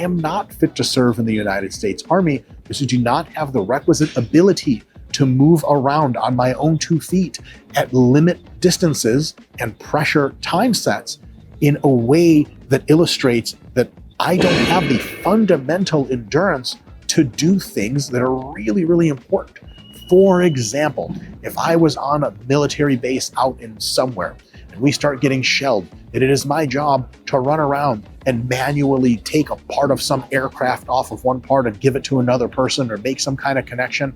am not fit to serve in the United States Army because I do not have the requisite ability to move around on my own 2 feet at limit distances and pressure time sets in a way that illustrates that I don't have the fundamental endurance to do things that are really, really important. For example, if I was on a military base out in somewhere and we start getting shelled, and it is my job to run around and manually take a part of some aircraft off of one part and give it to another person or make some kind of connection,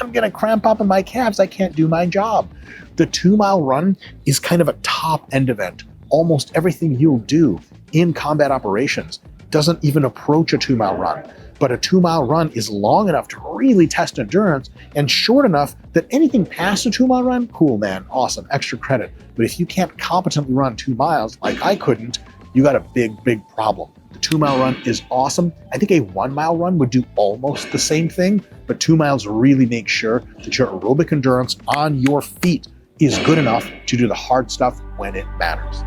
I'm gonna cramp up in my calves. I can't do my job. The 2-mile run is kind of a top end event. Almost everything you'll do in combat operations doesn't even approach a 2-mile run. But a 2-mile run is long enough to really test endurance and short enough that anything past a 2-mile run, cool, man, awesome, extra credit. But if you can't competently run 2 miles like I couldn't, you got a big, big problem. The 2-mile run is awesome. I think a 1-mile run would do almost the same thing, but 2 miles really makes sure that your aerobic endurance on your feet is good enough to do the hard stuff when it matters.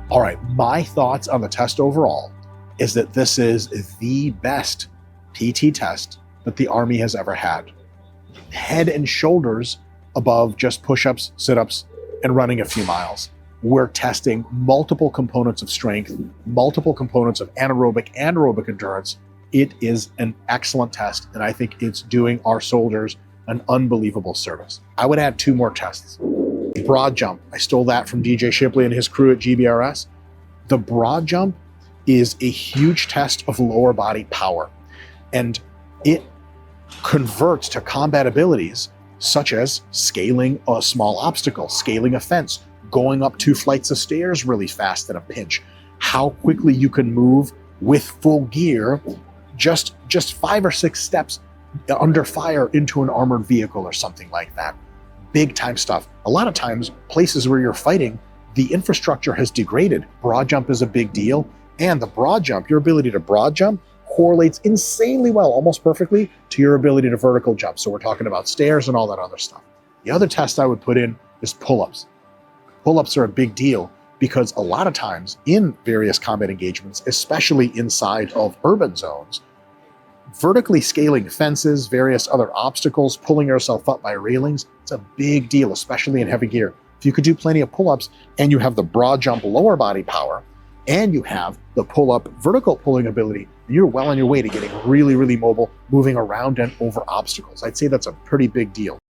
All right, my thoughts on the test overall is that this is the best PT test that the Army has ever had. Head and shoulders above just push-ups, sit-ups, and running a few miles. We're testing multiple components of strength, multiple components of anaerobic and aerobic endurance. It is an excellent test, and I think it's doing our soldiers an unbelievable service. I would add 2 more tests. Broad jump. I stole that from DJ Shipley and his crew at GBRS. The broad jump is a huge test of lower body power, and it converts to combat abilities such as scaling a small obstacle, scaling a fence, going up 2 flights of stairs really fast in a pinch, how quickly you can move with full gear, just 5 or 6 steps under fire into an armored vehicle or something like that. Big time stuff. A lot of times, places where you're fighting, the infrastructure has degraded. Broad jump is a big deal. And the broad jump, your ability to broad jump, correlates insanely well, almost perfectly, to your ability to vertical jump. So we're talking about stairs and all that other stuff. The other test I would put in is pull-ups. Pull-ups are a big deal because a lot of times in various combat engagements, especially inside of urban zones, vertically scaling fences, various other obstacles, pulling yourself up by railings, it's a big deal, especially in heavy gear. If you could do plenty of pull-ups and you have the broad jump lower body power and you have the pull-up vertical pulling ability, you're well on your way to getting really, really mobile, moving around and over obstacles. I'd say that's a pretty big deal.